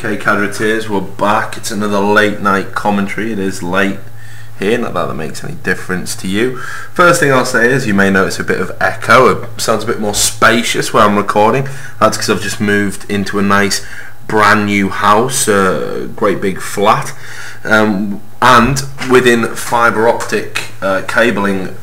Okay, Cadreteers, we're back. It's another late night commentary. It is late here, not that makes any difference to you. First thing I'll say is you may notice a bit of echo. It sounds a bit more spacious where I'm recording. That's because I've just moved into a nice brand new house, a great big flat, and within fibre optic cabling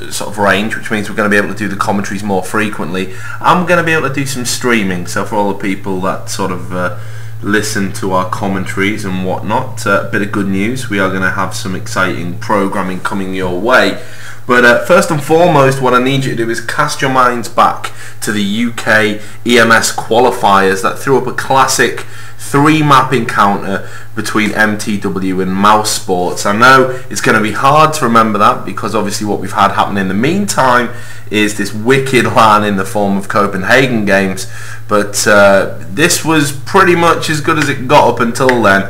sort of range, which means we're going to be able to do the commentaries more frequently. I'm going to be able to do some streaming, so for all the people that sort of listen to our commentaries and whatnot, a bit of good news, we are going to have some exciting programming coming your way. But first and foremost, what I need you to do is cast your minds back to the UK EMS qualifiers that threw up a classic 3-map encounter between mTw and mousesports. I know it's going to be hard to remember that because obviously what we've had happen in the meantime is this wicked LAN in the form of Copenhagen games, but this was pretty much as good as it got up until then.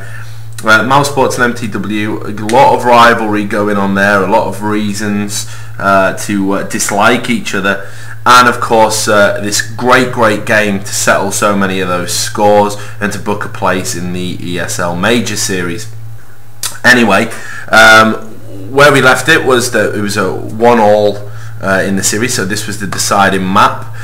mousesports and mTw, a lot of rivalry going on there, a lot of reasons to dislike each other, and of course this great game to settle so many of those scores and to book a place in the ESL Major Series. Anyway, where we left it was that it was a 1-all in the series, so this was the deciding map.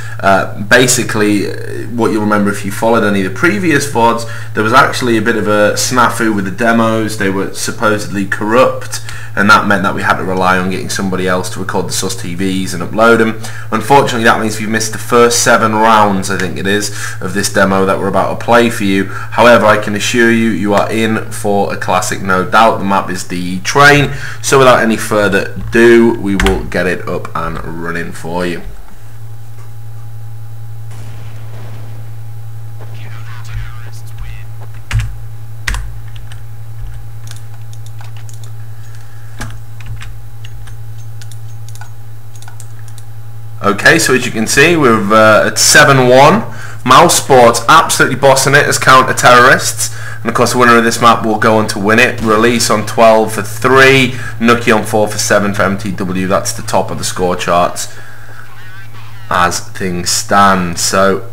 Basically, what you'll remember if you followed any of the previous VoDs, there was actually a bit of a snafu with the demos. They were supposedly corrupt, and that meant that we had to rely on getting somebody else to record the SUS TVs and upload them. Unfortunately, that means we've missed the first 7 rounds, I think it is, of this demo that we're about to play for you. However, I can assure you, you are in for a classic, no doubt. The map is the train, so without any further ado, we will get it up and running for you. Okay, so as you can see, we're at 7-1. mousesports absolutely bossing it as counter-terrorists. And of course, the winner of this map will go on to win it. Release on 12 for 3. Nucky on 4 for 7 for mTw. That's the top of the score charts as things stand. So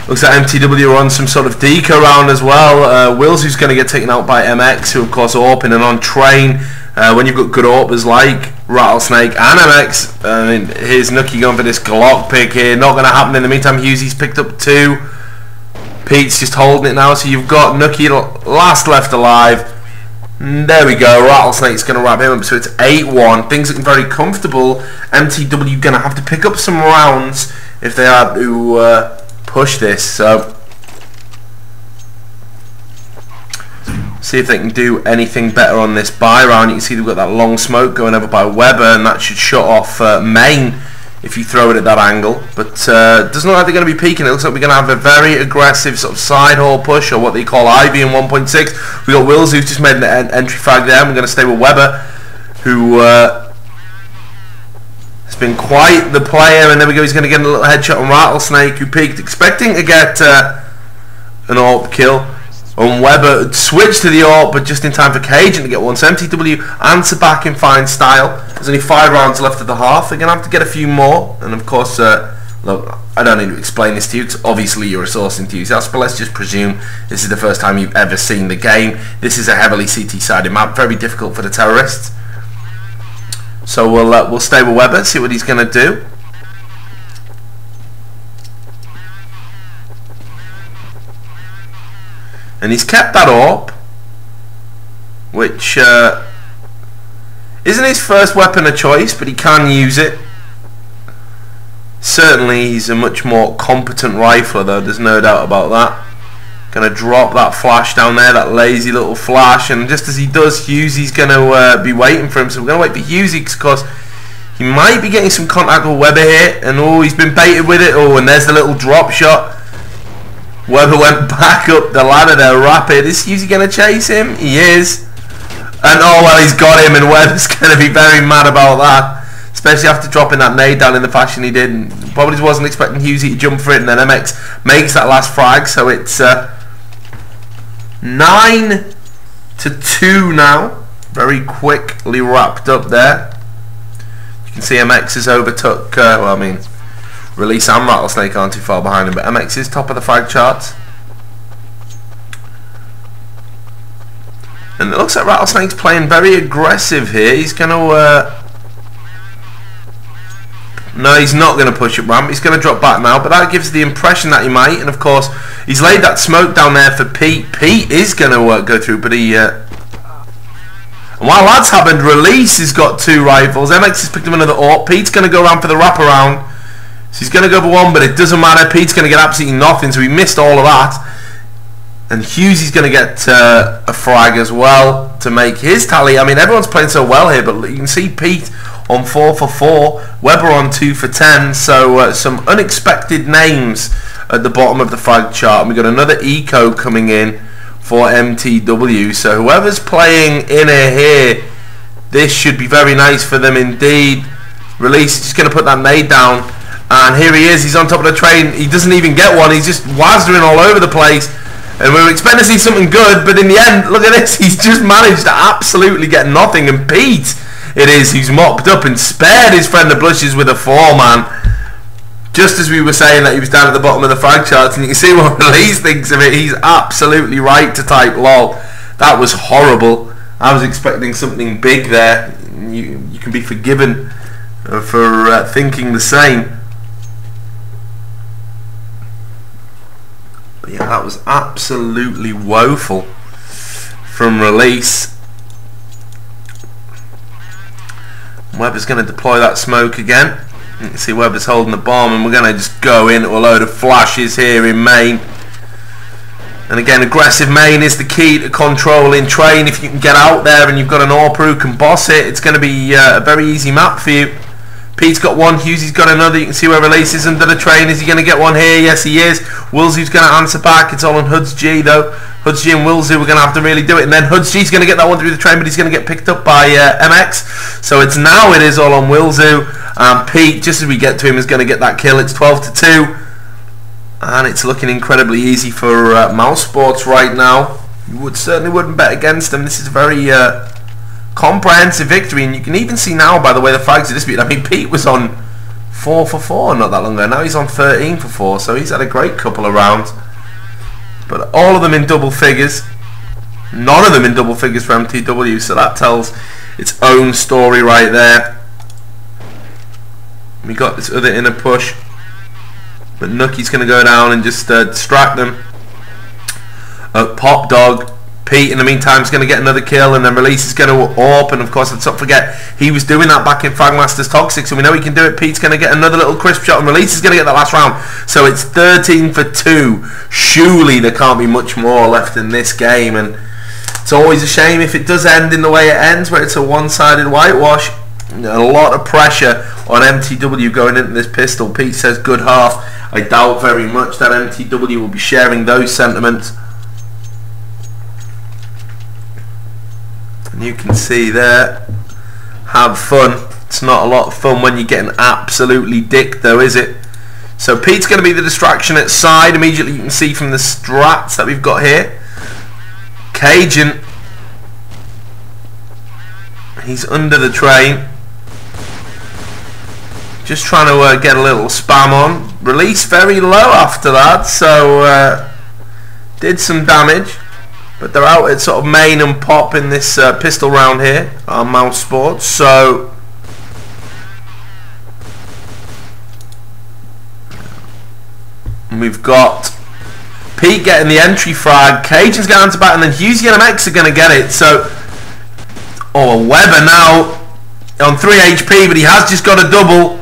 looks like mTw are on some sort of deco round as well. Wills, who's going to get taken out by MX, who of course are AWPing and on train. When you've got good AWPers like Rattlesnake and MX, I mean, here's Nucky going for this Glock pick here. Not going to happen in the meantime. Hughesy's picked up 2. Pete's just holding it now, so you've got Nucky last left alive. There we go. Rattlesnake's going to wrap him up, so it's 8-1. Things looking very comfortable. mTw going to have to pick up some rounds if they are to push this, so see if they can do anything better on this buy round. You can see they've got that long smoke going over by Weber, and that should shut off main if you throw it at that angle, but it doesn't look like they're going to be peeking. It looks like we're going to have a very aggressive sort of side hall push, or what they call Ivy in 1.6. we got Wills, who's just made an entry frag there. We're going to stay with Weber, who been quite the player, and there we go, he's going to get a little headshot on Rattlesnake, who peeked expecting to get an AWP kill, and Weber switched to the AWP but just in time for Cajun to get one. So mTw answer back in fine style. There's only 5 rounds left of the half. They're going to have to get a few more, and of course look, I don't need to explain this to you because obviously you're a source enthusiast, but let's just presume this is the first time you've ever seen the game. This is a heavily CT sided map, very difficult for the terrorists. So we'll stay with Weber, see what he's going to do. And he's kept that AWP, which isn't his first weapon of choice, but he can use it. Certainly he's a much more competent rifler though, there's no doubt about that. Going to drop that flash down there, that lazy little flash, and just as he does, Hughesy's going to be waiting for him. So we're going to wait for Hughesy because, of course, he might be getting some contact with Weber here, and oh, he's been baited with it. Oh, and there's the little drop shot. Weber went back up the ladder there, rapid. Is Hughesy going to chase him? He is. And oh, well, he's got him, and Weber's going to be very mad about that, especially after dropping that nade down in the fashion he did. And probably wasn't expecting Hughesy to jump for it, and then MX makes that last frag, so it's 9-2 now. Very quickly wrapped up there. You can see MX has overtook, well, I mean, Release and Rattlesnake aren't too far behind him, but MX is top of the frag charts. And it looks like Rattlesnake's playing very aggressive here. He's going to... no, he's not going to push up ramp. He's going to drop back now, but that gives the impression that he might. And of course, he's laid that smoke down there for Pete. Pete is going to go through, but he... and while that's happened, Release has got 2 rifles. MX has picked up another AWP. Pete's going to go around for the wraparound. So he's going to go for 1, but it doesn't matter. Pete's going to get absolutely nothing, so he missed all of that. And Hughesy's going to get a frag as well to make his tally. I mean, everyone's playing so well here, but you can see Pete on 4 for 4, Weber on 2 for 10. So some unexpected names at the bottom of the frag chart. And we've got another eco coming in for mTw. So whoever's playing inner here, this should be very nice for them indeed. Release is just going to put that nade down. And here he is. He's on top of the train. He doesn't even get one. He's just wazzering all over the place. And we were expecting to see something good, but in the end, look at this, he's just managed to absolutely get nothing. And Pete, it is, who's mopped up and spared his friend the blushes with a 4-man. Just as we were saying that he was down at the bottom of the frag charts, and you can see what Release thinks of it. He's absolutely right to type lol. That was horrible. I was expecting something big there. You can be forgiven for thinking the same. But yeah, that was absolutely woeful from Release. Weber's going to deploy that smoke again. You can see Weber's holding the bomb, and we're going to just go into a load of flashes here in main. And again, aggressive main is the key to controlling train. If you can get out there and you've got an AWP who can boss it, it's going to be a very easy map for you. Pete's got one, Hughesy's got another. You can see where Release is under the train. Is he going to get one here? Yes, he is. Wilsey's going to answer back. It's all on Huds G, though. Huds G and Wilsey, we're going to have to really do it. And then Huds G's going to get that one through the train, but he's going to get picked up by MX. So it's now it is all on Wilsey. Pete, just as we get to him, is going to get that kill. It's 12-2. And it's looking incredibly easy for mousesports right now. You certainly wouldn't bet against them. This is a very comprehensive victory, and you can even see now by the way the frags are disputed. I mean, Pete was on 4 for 4 not that long ago. Now he's on 13 for 4, so he's had a great couple of rounds. But all of them in double figures. None of them in double figures for mTw, so that tells its own story right there. We got this other inner push, but Nucky's going to go down and just distract them. Pop Dog. Pete in the meantime is going to get another kill, and then Release is going to AWP, and of course let's not forget he was doing that back in Fragmasters Toxic, so we know he can do it. Pete's going to get another little crisp shot, and Release is going to get that last round. So it's 13 for 2. Surely there can't be much more left in this game, and it's always a shame if it does end in the way it ends, where it's a one-sided whitewash. A lot of pressure on mTw going into this pistol. Pete says good half. I doubt very much that mTw will be sharing those sentiments. And you can see there, have fun. It's not a lot of fun when you're getting absolutely dicked though, is it? So Pete's going to be the distraction at side. Immediately you can see from the strats that we've got here. Cajun, he's under the train. Just trying to get a little spam on. Release very low after that, so did some damage. But they're out at sort of main and pop in this pistol round here on mousesports. So we've got Pete getting the entry frag. Cajun's going to answer back, and then Hughes and MX are going to get it. So, Weber now on 3 HP, but he has just got a double.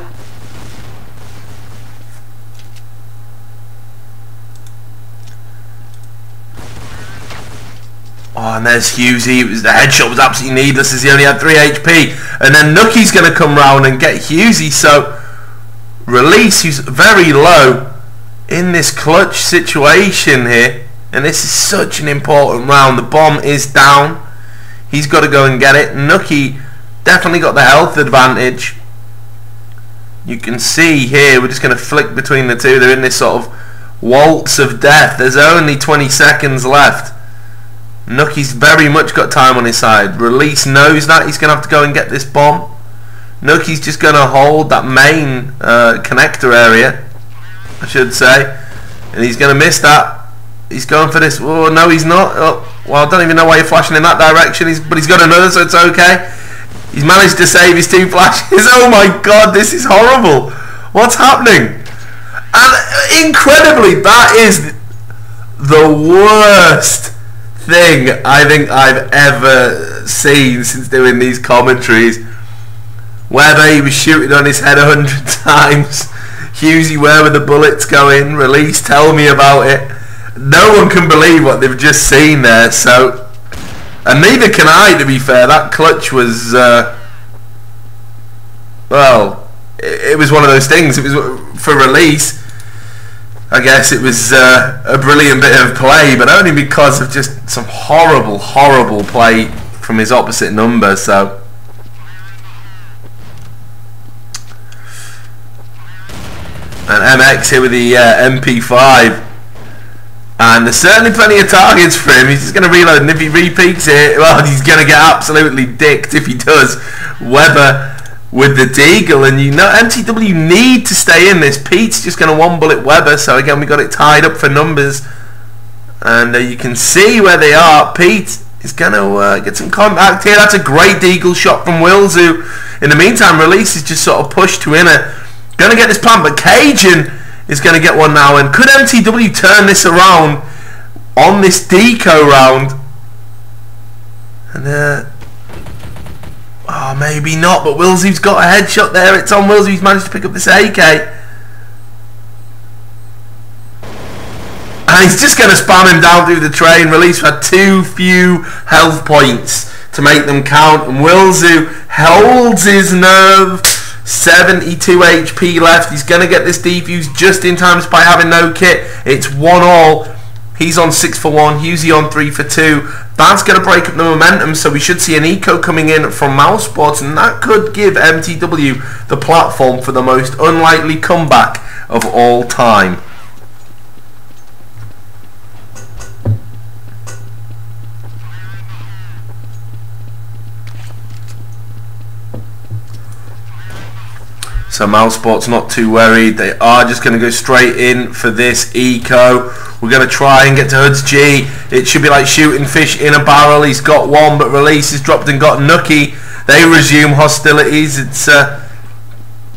Oh, and there's Hughesy. The headshot was absolutely needless as he only had 3 HP. And then Nucky's going to come round and get Hughesy. So Release, who's very low in this clutch situation here. And this is such an important round. The bomb is down. He's got to go and get it. Nucky definitely got the health advantage. You can see here, we're just going to flick between the two. They're in this sort of waltz of death. There's only 20 seconds left. Nucky's very much got time on his side. Release knows that. He's going to have to go and get this bomb. Nucky's just going to hold that main connector area, I should say, and he's going to miss that. He's going for this. Oh no, he's not. Oh, well, I don't even know why you're flashing in that direction. But he's got another, so it's okay. He's managed to save his 2 flashes. Oh my god, this is horrible. What's happening? And incredibly, that is the worst thing I think I've ever seen since doing these commentaries. Whether he was shooting on his head 100 times. Hughesy, where were the bullets going? Release, tell me about it. No one can believe what they've just seen there. So, and neither can I, to be fair. That clutch was, well, it was one of those things. It was for Release. I guess it was a brilliant bit of play, but only because of just some horrible, horrible play from his opposite number. So. And MX here with the MP5, and there's certainly plenty of targets for him. He's just going to reload, and if he repeats it, well, he's going to get absolutely dicked if he does. Weber with the Deagle, and you know mTw need to stay in this. Pete's just going to 1-bullet Weber, so again we got it tied up for numbers, and you can see where they are. Pete is going to get some contact here. That's a great Deagle shot from Wills, who in the meantime Release is just sort of pushed to inner. Going to get this plant, but Cajun is going to get one now. And could mTw turn this around on this deco round? And oh, maybe not. But Willsy's got a headshot there. It's on Willsy. He's managed to pick up this AK, and he's just going to spam him down through the train. Release had too few health points to make them count, and Willsy holds his nerve. 72 HP left. He's going to get this defuse just in time by having no kit. It's 1-all. He's on 6 for 1. Hughesy on 3 for 2. That's going to break up the momentum, so we should see an eco coming in from mousesports, and that could give mTw the platform for the most unlikely comeback of all time. So mousesports not too worried. They are just going to go straight in for this eco. We're going to try and get to Hoods G. It should be like shooting fish in a barrel. He's got one, but Release has dropped and got Nucky. They resume hostilities. It's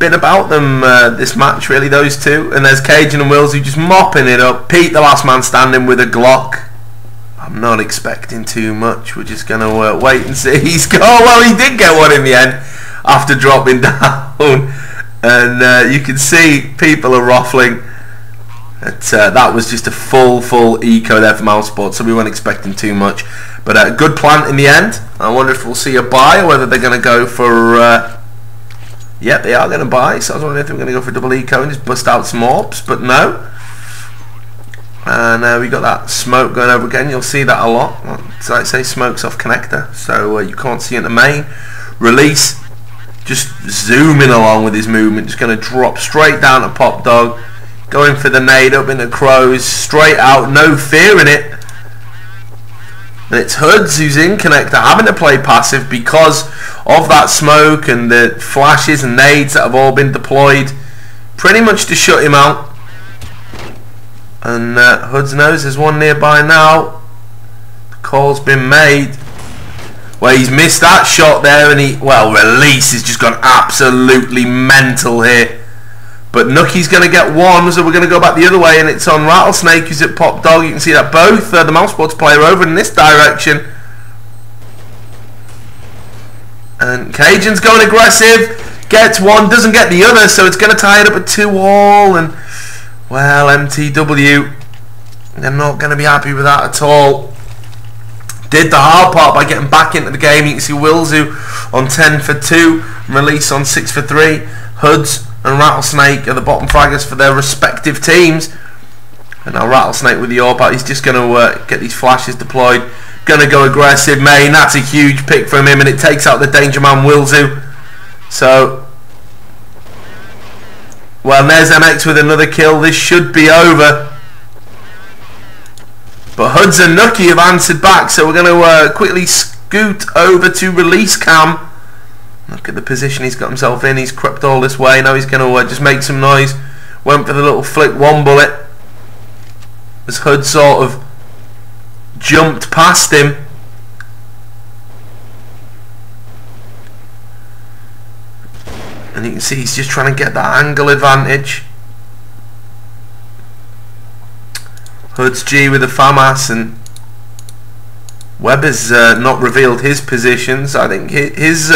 been about them this match, really, those two. And there's Cajun and Wills who just mopping it up. Pete, the last man standing with a Glock. I'm not expecting too much. We're just going to wait and see. He's got, oh, well, he did get one in the end after dropping down. And you can see people are ruffling. That was just a full eco there for mousesports, so we weren't expecting too much. But a good plant in the end. I wonder if we'll see a buy or whether they're going to go for... yep, they are going to buy. So I was wondering if they were going to go for double eco and just bust out some orbs, but no. And we got that smoke going over again. You'll see that a lot. Like I say, smoke's off connector, so you can't see it in the main. Release. Just zooming along with his movement, just going to drop straight down to Pop Dog, going for the nade up in the crows, straight out, no fear in it. And it's Hoods who's in connector, having to play passive because of that smoke and the flashes and nades that have all been deployed, pretty much to shut him out. And Hoods knows there's one nearby now. The call's been made. Well, he's missed that shot there, and Release has just gone absolutely mental here. But Nucky's going to get one, so we're going to go back the other way, and it's on Rattlesnake who's at Pop Dog. You can see that both the mousesports player over in this direction. And Cajun's going aggressive, gets one, doesn't get the other, so it's going to tie it up at 2-all. And, well, mTw, they're not going to be happy with that at all. Did the hard part by getting back into the game. You can see Willsy on 10 for 2, Release on 6 for 3. Hoods and Rattlesnake are the bottom fraggers for their respective teams. And now Rattlesnake with the AWP out. He's just going to get these flashes deployed. Going to go aggressive, main. That's a huge pick from him, and it takes out the danger man Willsy. So, well, there's MX with another kill. This should be over. But Hoods and Nucky have answered back, so we're going to quickly scoot over to Release Cam. Look at the position he's got himself in. He's crept all this way. Now he's going to just make some noise. Went for the little flick one bullet as Hood sort of jumped past him. And you can see he's just trying to get that angle advantage. Hood's G with the FAMAS, and Webber's not revealed his positions. I think his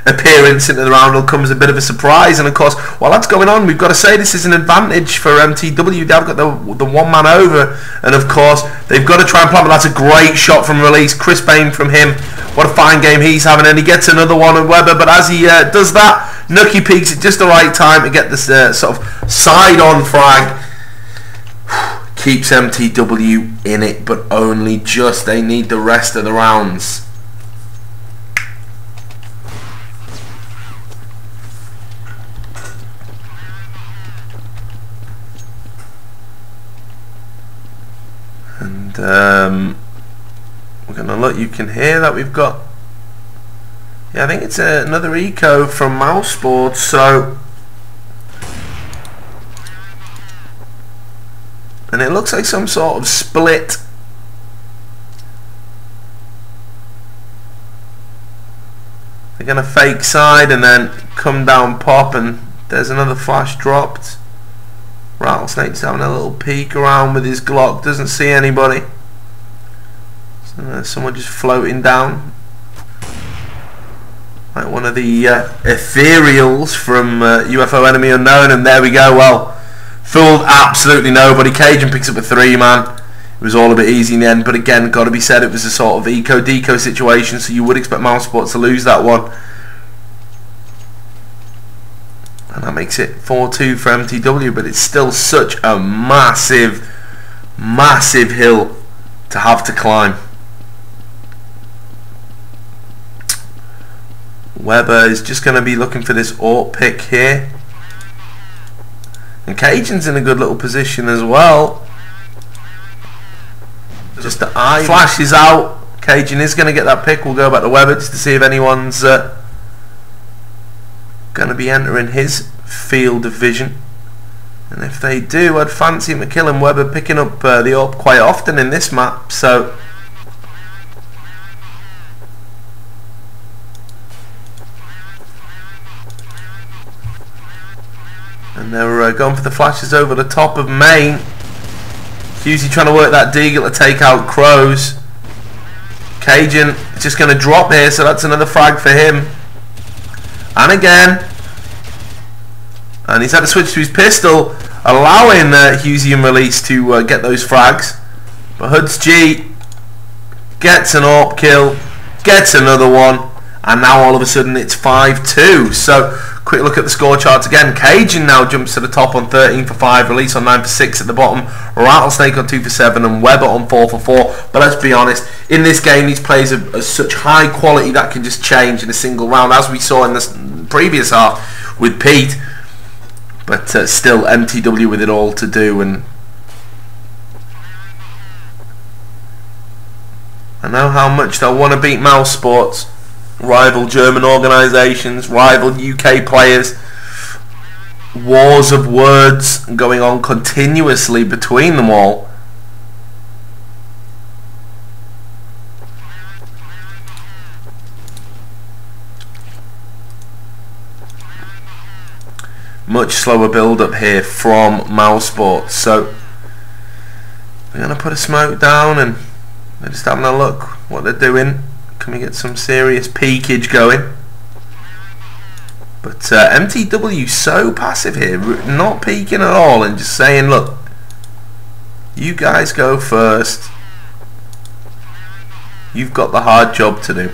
appearance into the round will come as a bit of a surprise. And of course, while that's going on, we've got to say this is an advantage for mTw. They've got the one man over, and of course they've got to try and plan. But that's a great shot from release, crisp aim from him. What a fine game he's having, and he gets another one at Webber. But as he does that, Nucky peaks at just the right time to get this sort of side-on frag. Keeps mTw in it, but only just. They need the rest of the rounds. And we're going to look. You can hear that we've got, yeah, I think it's another eco from mousesports. So, and it looks like some sort of split. They're going to fake side and then come down pop, and there's another flash dropped. Rattlesnake's having a little peek around with his Glock, doesn't see anybody. So there's someone just floating down, like one of the ethereals from UFO Enemy Unknown, and there we go. Well, fooled absolutely nobody. Cajun picks up a 3-man. It was all a bit easy in the end, but again, got to be said, it was a sort of eco-deco situation, so you would expect mousesports to lose that one. And that makes it 4-2 for mTw, but it's still such a massive, massive hill to have to climb. Webber is just going to be looking for this AWP pick here. And Cajun's in a good little position as well. Just the eye flashes out. Cajun is going to get that pick. We'll go back to Webber just to see if anyone's going to be entering his field of vision. And if they do, I'd fancy McKillen. Webber picking up the AWP quite often in this map. So and they're going for the flashes over the top of main. Husey trying to work that deagle to take out Crows. Cajun is just going to drop here, so that's another frag for him. And again. And he's had to switch to his pistol, allowing Husey and Release to get those frags. But Hood's G gets an AWP kill, gets another one, and now all of a sudden it's 5-2. So quick look at the score charts again. Cajun now jumps to the top on 13 for 5, Release on 9 for 6 at the bottom, Rattlesnake on 2 for 7, and Webber on 4 for 4. But let's be honest, in this game these players are such high quality that can just change in a single round, as we saw in the previous half with Pete. But still mTw with it all to do. And I know how much they'll want to beat mousesports. Rival German organisations, rival UK players, wars of words going on continuously between them all. Much slower build up here from mousesports. So we're going to put a smoke down and they're just having a look what they're doing. Can we get some serious peakage going? But mTw so passive here, not peeking at all, and just saying, look, you guys go first. You've got the hard job to do.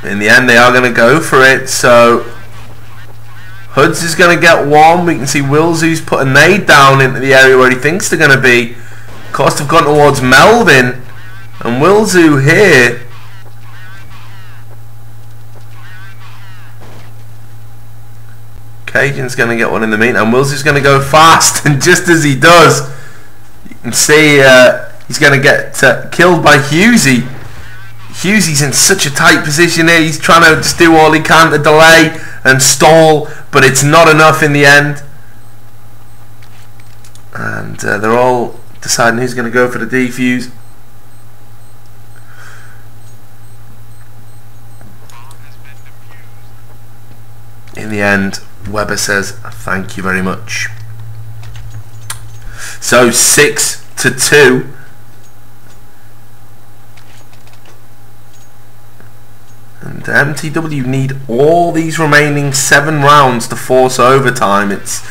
In the end, they are going to go for it. So Hoods is going to get one. We can see Willzoo's put a nade down into the area where he thinks they're going to be. Of course, they've gone towards Melvin. And Willzoo here. Cajun's going to get one in the meantime. Willzoo's going to go fast. And just as he does, you can see He's going to get killed by Hughesy. Hughesy's in such a tight position here. He's trying to just do all he can to delay and stall, but it's not enough in the end. And they're all deciding who's going to go for the defuse. In the end, Webber says thank you very much. So 6-2. And mTw need all these remaining 7 rounds to force overtime. It's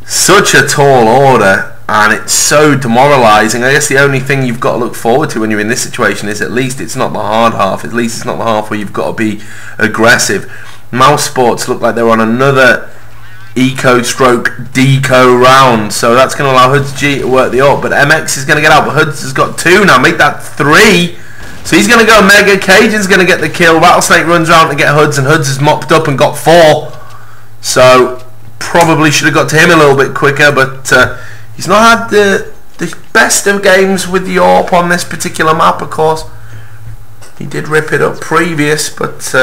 such a tall order and it's so demoralising. I guess the only thing you've got to look forward to when you're in this situation is at least it's not the hard half. At least it's not the half where you've got to be aggressive. mousesports look like they're on another eco/deco round, so that's going to allow Hoods G to work the AWP, but MX is going to get out, but Hoods has got 2 now, make that 3. So he's going to go mega. Cajun's going to get the kill. Rattlesnake runs around to get Hoods, and Hoods has mopped up and got 4. So probably should have got to him a little bit quicker, but he's not had the best of games with the AWP on this particular map, of course. He did rip it up previous, but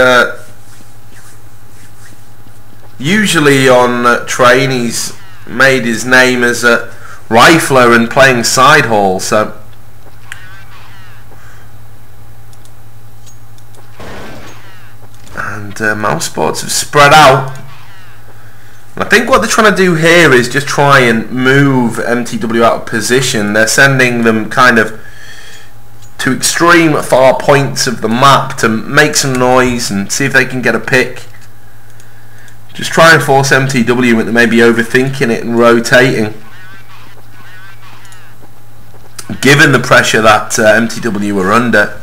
usually on train he's made his name as a rifler and playing side haul, so and mousesports have spread out. And I think what they're trying to do here is just try and move mTw out of position. They're sending them kind of to extreme far points of the map to make some noise and see if they can get a pick. Just try and force mTw into maybe overthinking it and rotating. Given the pressure that mTw were under.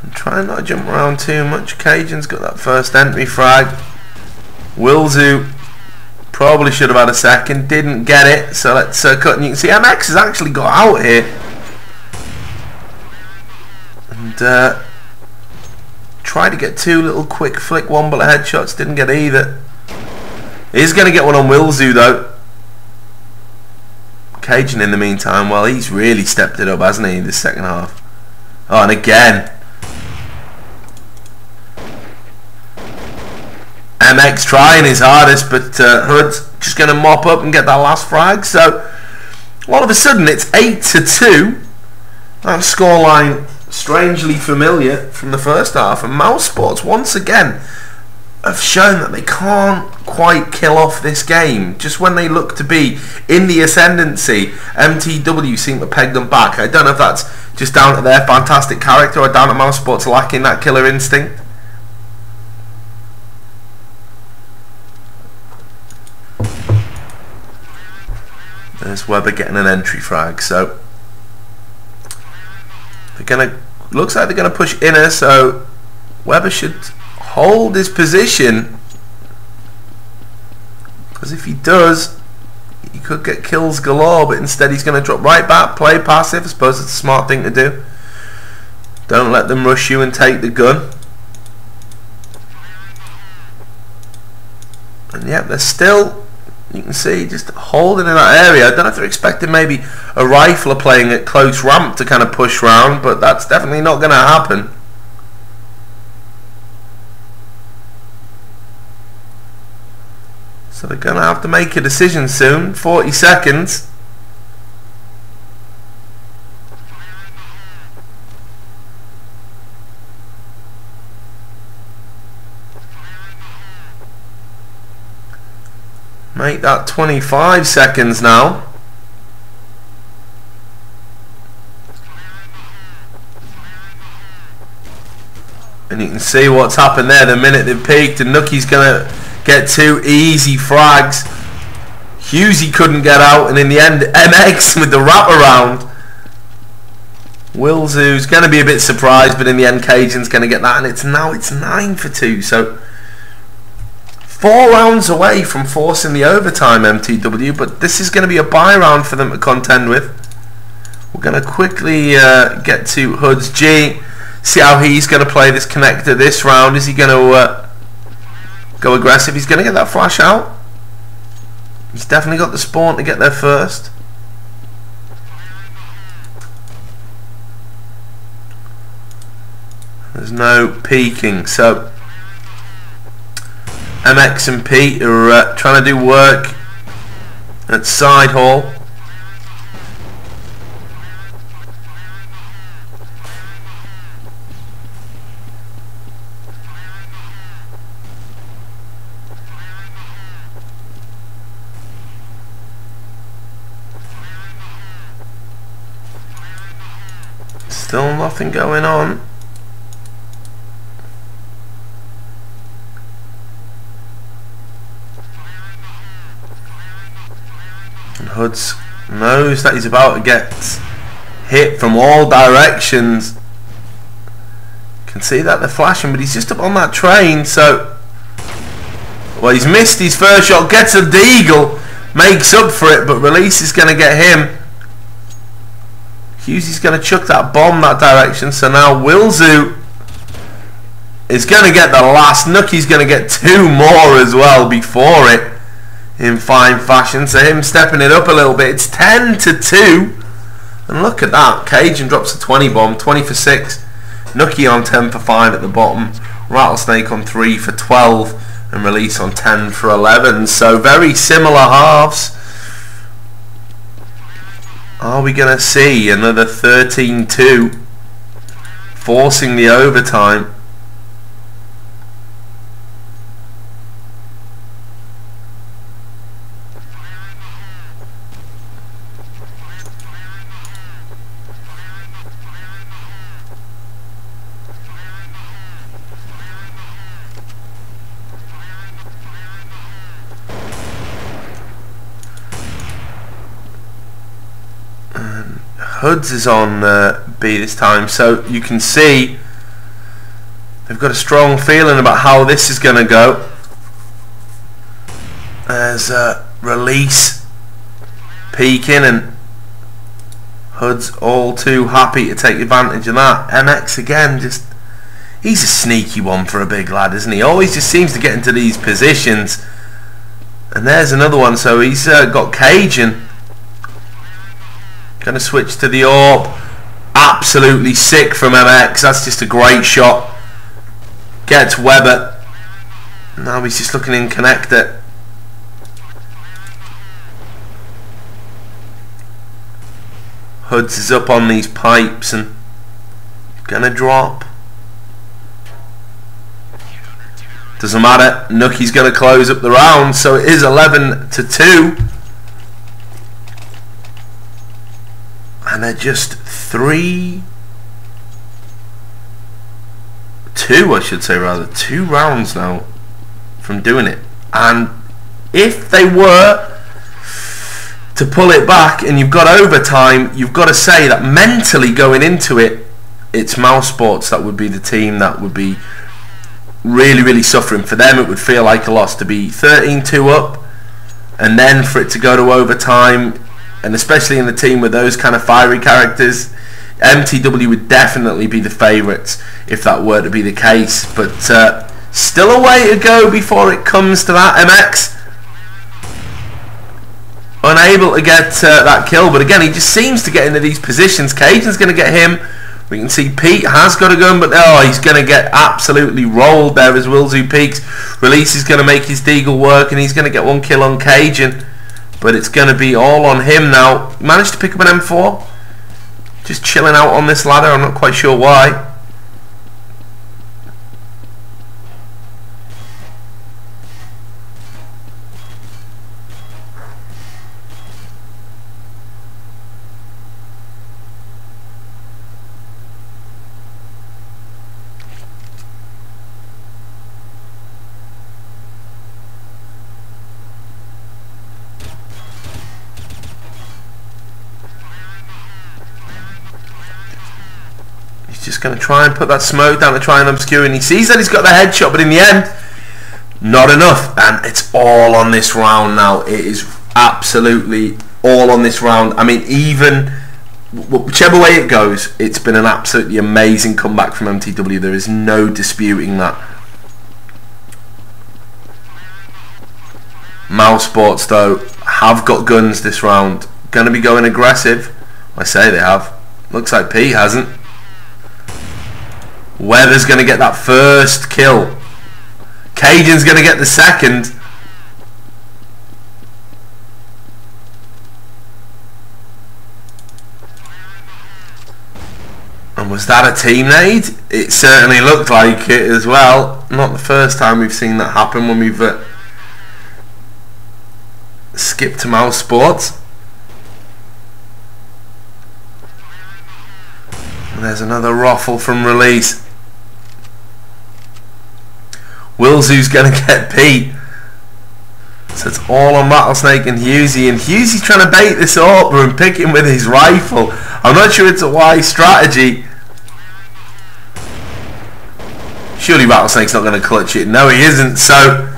And try not to jump around too much. Cajun's got that first entry frag. Wilzu probably should have had a second. Didn't get it. So let's cut. And you can see MX has actually got out here. And tried to get 2 little quick flick one bullet headshots, didn't get either. He's going to get one on Wilzu though. Cajun in the meantime, well, he's really stepped it up, hasn't he, in the second half. Oh, and again MX trying his hardest, but Hood's just going to mop up and get that last frag. So all of a sudden it's 8-2. That scoreline strangely familiar from the first half, and mousesports once again have shown that they can't quite kill off this game. Just when they look to be in the ascendancy, mTw seem to peg them back. I don't know if that's just down to their fantastic character or down to mousesports lacking that killer instinct. There's Webber getting an entry frag, so they're gonna, looks like they're gonna push inner, so Webber should hold his position, because if he does he could get kills galore, but instead he's gonna drop right back, play passive. I suppose it's a smart thing to do. Don't let them rush you and take the gun. And yeah, they're still, you can see, just holding in that area. I don't know if they're expecting maybe a rifler playing at close ramp to kind of push round, but that's definitely not going to happen. So they're going to have to make a decision soon. 40 seconds. Make that 25 seconds now. And you can see what's happened there the minute they've peaked, and Nucky's gonna get 2 easy frags. Hughesy couldn't get out, and in the end MX with the wraparound. Wilzu's gonna be a bit surprised, but in the end Cajun's gonna get that, and it's 9-2. So 4 rounds away from forcing the overtime, mTw, but this is going to be a bye round for them to contend with. We're going to quickly get to Hoods G, see how he's going to play this connector this round. Is he going to go aggressive? He's going to get that flash out. He's definitely got the spawn to get there first. There's no peeking, so MX and Pete are trying to do work at side hall. Still nothing going on. And Hoods knows that he's about to get hit from all directions. Can see that they're flashing, but he's just up on that train, so well, he's missed his first shot, gets a deagle, makes up for it, but Release is going to get him. Hughesy's going to chuck that bomb that direction, so now Wilzu is going to get the last. Nucky's going to get 2 more as well before it in fine fashion, so him stepping it up a little bit. It's 10-2, and look at that. Cajun drops a 20 bomb, 20 for 6. Nucky on 10 for 5 at the bottom. Rattlesnake on 3 for 12, and Release on 10 for 11. So very similar halves. Are we going to see another 13-2 forcing the overtime? Hoods is on B this time, so you can see they've got a strong feeling about how this is going to go. There's Release peeking, and Hoods all too happy to take advantage of that. MX again, just he's a sneaky one for a big lad, isn't he? Always just seems to get into these positions. And there's another one, so he's got Cajun. Going to switch to the AWP. Absolutely sick from MX. That's just a great shot. Gets Weber. Now he's just looking in connector. Hoods is up on these pipes and going to drop. Doesn't matter. Nucky's going to close up the round, so it is 11-2. And they're just 3-2, I should say, rather 2 rounds now from doing it. And if they were to pull it back and you've got overtime, you've got to say that mentally going into it, it's mousesports that would be the team that would be really suffering. For them it would feel like a loss to be 13-2 up and then for it to go to overtime. And especially in the team with those kind of fiery characters, mTw would definitely be the favourites if that were to be the case. But still a way to go before it comes to that. MX unable to get that kill, but again he just seems to get into these positions. Cajun's going to get him. We can see Pete has got a gun, but oh, he's going to get absolutely rolled there as Wilzu peeks. Release is going to make his deagle work, and he's going to get 1 kill on Cajun. But it's going to be all on him now. Managed to pick up an M4. Just chilling out on this ladder. I'm not quite sure why. Just going to try and put that smoke down to try and obscure, and he sees that he's got the headshot, but in the end not enough, and it's all on this round now. It is absolutely all on this round. I mean, even whichever way it goes, it's been an absolutely amazing comeback from mTw. There is no disputing that. mousesports though have got guns this round. Going to be going aggressive. I say they have. Looks like P hasn't. Weather's going to get that first kill. Cajun's going to get the second. And was that a team nade? It certainly looked like it as well. Not the first time we've seen that happen when we've skipped to mousesports. And there's another ruffle from release. Willzoo's going to get Pete. So it's all on Rattlesnake and Hughesy. And Hughesy trying to bait this up and pick him with his rifle. I'm not sure it's a wise strategy. Surely Rattlesnake's not going to clutch it. No, he isn't. So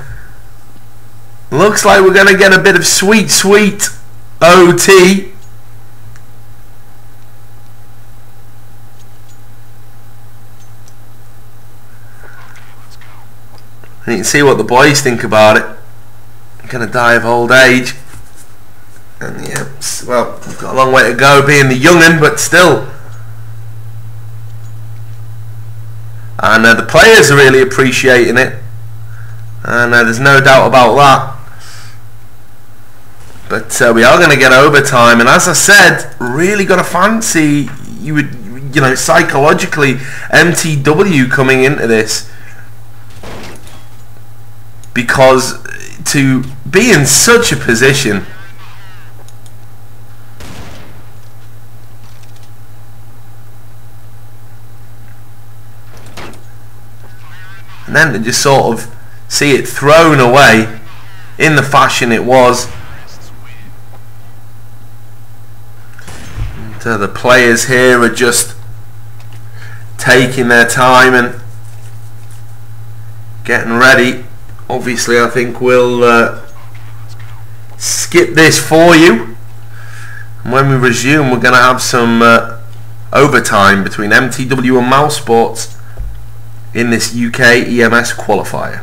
looks like we're going to get a bit of sweet, sweet OT. And you can see what the boys think about it. I'm going to die of old age. And yeah, well, we've got a long way to go being the young'un, but still. And the players are really appreciating it. And there's no doubt about that. But we are going to get overtime. And as I said, really got to fancy, you know, psychologically, mTw coming into this. Because to be in such a position, and then to just sort of see it thrown away in the fashion it was. And the players here are just taking their time and getting ready. Obviously, I think we'll skip this for you. And when we resume, we're going to have some overtime between mTw and mousesports in this UK EMS qualifier.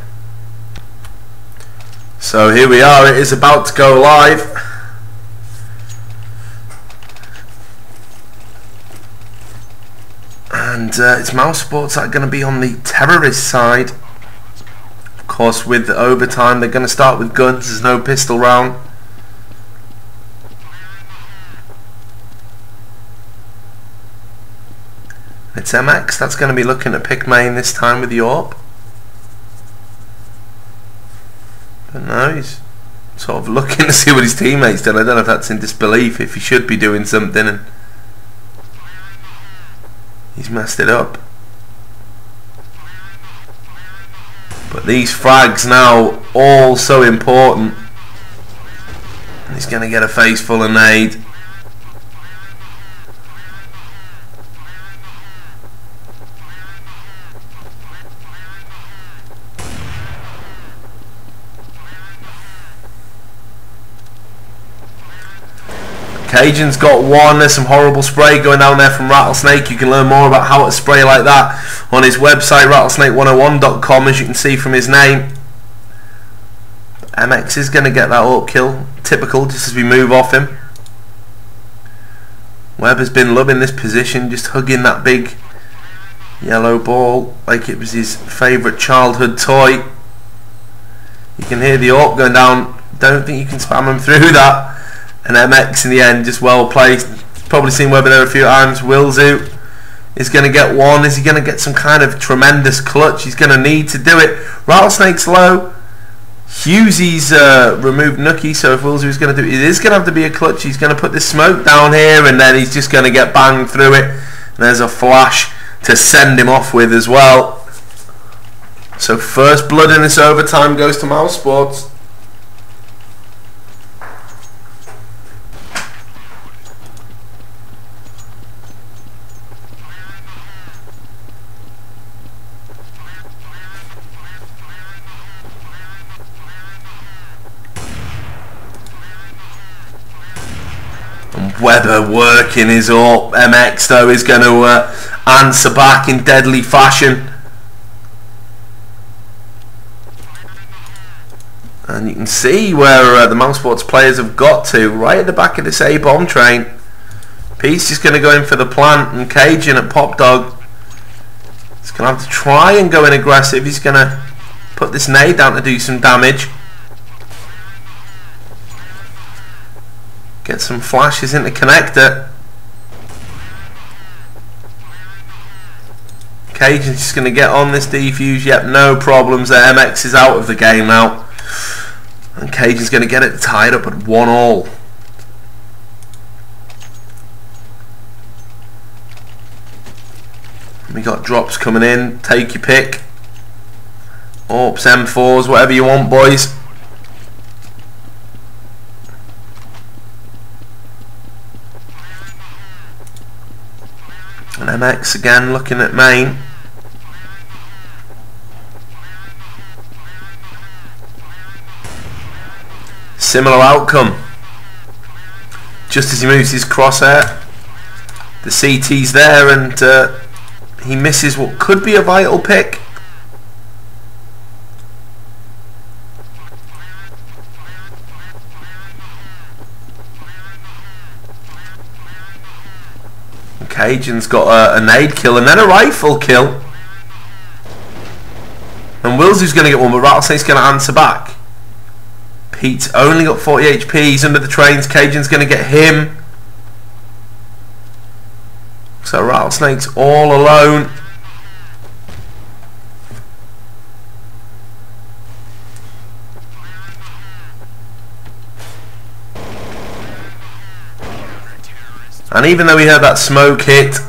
So here we are. It is about to go live. And it's mousesports that are going to be on the terrorist side. Of course, with the overtime, they're going to start with guns. There's no pistol round. It's MX that's going to be looking to pick main this time with the AWP. But no, he's sort of looking to see what his teammates done. I don't know if that's in disbelief, if he should be doing something, and he's messed it up. But these frags now, all so important. And he's going to get a face full of nade. Cajun's got one. There's some horrible spray going down there from Rattlesnake. You can learn more about how to spray like that on his website, rattlesnake101.com, as you can see from his name. MX is going to get that AWP kill. Typical, just as we move off him. Webb has been loving this position, just hugging that big yellow ball like it was his favourite childhood toy. You can hear the AWP going down. Don't think you can spam him through that. And MX in the end, just well placed. Probably seen Webber there a few times. Willzoo is going to get one. Is he going to get some kind of tremendous clutch? He's going to need to do it. Rattlesnake's low. Hughesy's removed Nookie, so if Willzoo is going to do it, it is going to have to be a clutch. He's going to put the smoke down here, and then he's just going to get banged through it. And there's a flash to send him off with as well. So first blood in this overtime goes to mousesports. Webber working his AWP. MX though is going to answer back in deadly fashion. And you can see where the mousesports players have got to, right at the back of this A-bomb train. Pete's just going to go in for the plant, and Cajun at Pop Dog is going to have to try and go in aggressive. He's going to put this nade down to do some damage. Get some flashes into connector. Cajun's just going to get on this defuse. Yep, no problems there. MX is out of the game now. And Cajun's going to get it tied up at 1-all. We got drops coming in. Take your pick. Orps, M4s, whatever you want, boys. And MX again looking at main. Similar outcome. Just as he moves his crosshair, the CT's there, and he misses what could be a vital pick. Cajun's got a nade kill and then a rifle kill. And Willsey's going to get one, but Rattlesnake's going to answer back. Pete's only got 40 HP. He's under the trains. Cajun's going to get him. So Rattlesnake's all alone. And even though we heard that smoke hit,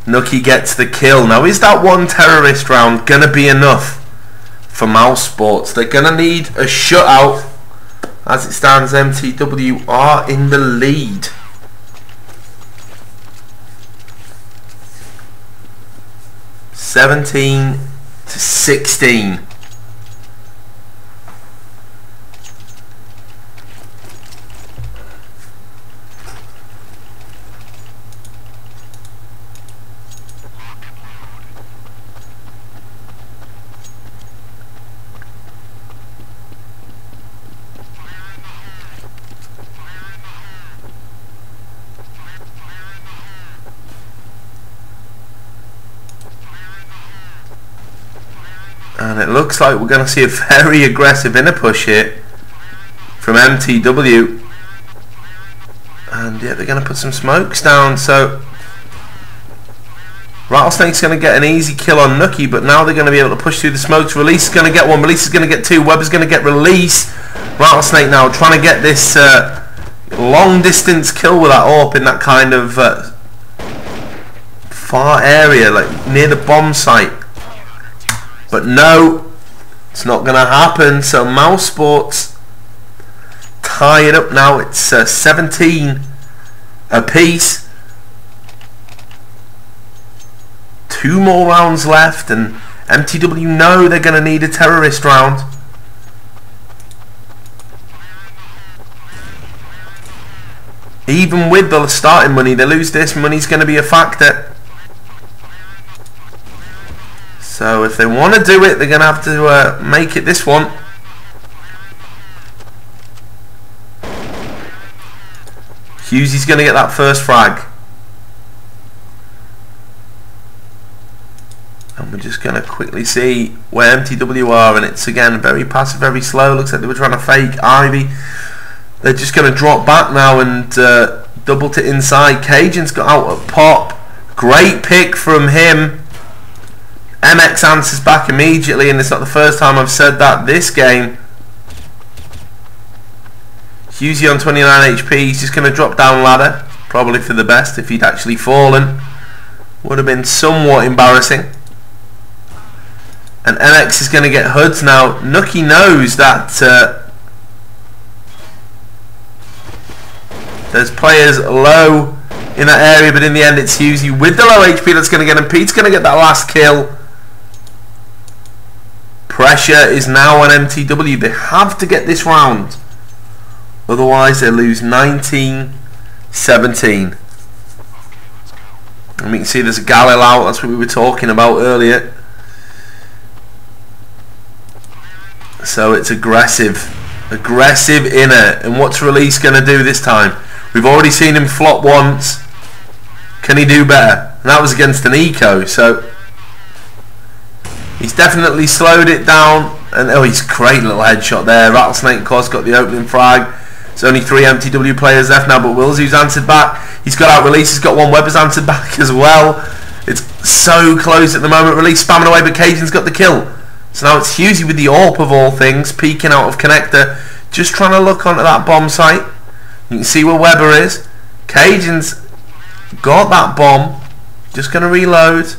Nookie gets the kill. Now, is that one terrorist round going to be enough for mousesports? They're going to need a shutout. As it stands, mTw are in the lead. (17-16). And it looks like we're going to see a very aggressive inner push here from mTw. And yeah, they're going to put some smokes down. So Rattlesnake's going to get an easy kill on Nookie, but now they're going to be able to push through the smokes. Release is going to get one. Release is going to get two. Webber's going to get release. Rattlesnake now trying to get this long distance kill with that AWP in that kind of far area, like near the bomb site. But no, it's not going to happen. So mousesports tie it up now. It's 17 apiece. 2 more rounds left, and mTw know they're going to need a terrorist round. Even with the starting money, they lose this. Money's going to be a factor. So if they want to do it, they're going to have to make it this one. Hughesy's going to get that first frag. And we're just going to quickly see where mTw are. And it's again very passive, very slow. Looks like they were trying to fake Ivy. They're just going to drop back now and double to inside. Cajun's got out a pop. Great pick from him. MX answers back immediately, and it's not the first time I've said that this game. Hughes on 29 HP, he's just going to drop down ladder. Probably for the best if he'd actually fallen. Would have been somewhat embarrassing. And MX is going to get hoods now. Nookie knows that there's players low in that area, but in the end it's Hughesy with the low HP that's going to get him. Pete's going to get that last kill. Pressure is now on mTw. They have to get this round, otherwise they lose 19-17. And we can see there's a Galil out. That's what we were talking about earlier. So it's aggressive in it. And what's Release going to do this time? We've already seen him flop once. Can he do better? And that was against an eco, so he's definitely slowed it down. And oh, he's great little headshot there. Rattlesnake, of course, got the opening frag. There's only 3 mTw players left now, but Willsy's answered back. He's got out Release. He's got one. Webber's answered back as well. It's so close at the moment. Release spamming away, but Cajun's got the kill. So now it's Husey with the AWP of all things, peeking out of connector, just trying to look onto that bomb site. You can see where Webber is. Cajun's got that bomb. Just going to reload.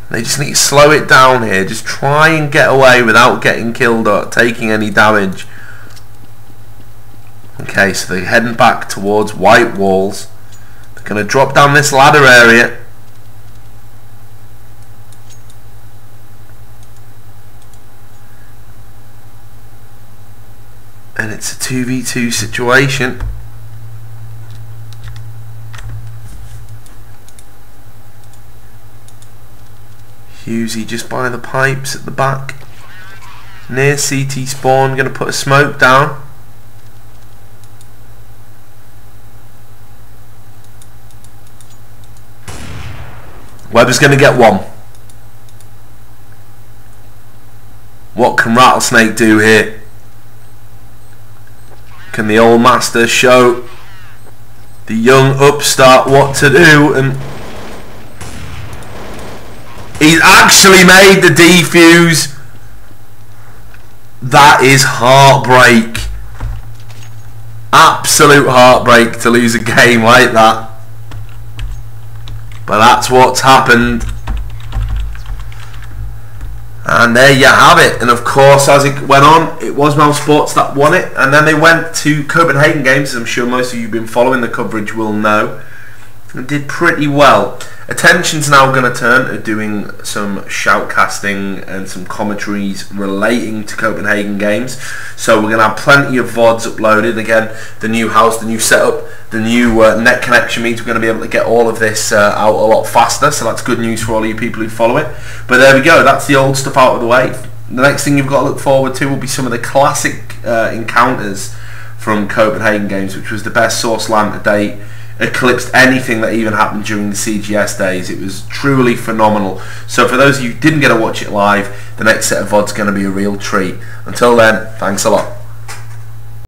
They just need to slow it down here. Just try and get away without getting killed or taking any damage. Okay, so they're heading back towards white walls. They're going to drop down this ladder area. And it's a 2v2 situation. Husey just by the pipes at the back. Near CT spawn, going to put a smoke down. Webber's going to get one. What can Rattlesnake do here? Can the old master show the young upstart what to do? And he's actually made the defuse. That is heartbreak. Absolute heartbreak to lose a game like that. But that's what's happened. And there you have it. And of course, as it went on, it was mousesports that won it. And then they went to Copenhagen Games, as I'm sure most of you have been following the coverage will know, and did pretty well. Attention's now going to turn to doing some shoutcasting and some commentaries relating to Copenhagen Games. So we're going to have plenty of VoDs uploaded. Again, the new house, the new setup, the new net connection means we're going to be able to get all of this out a lot faster. So that's good news for all of you people who follow it. But there we go. That's the old stuff out of the way. The next thing you've got to look forward to will be some of the classic encounters from Copenhagen Games, which was the best source LAN to date. Eclipsed anything that even happened during the CGS days. It was truly phenomenal. So for those of you who didn't get to watch it live, the next set of VoD's going to be a real treat. Until then, thanks a lot.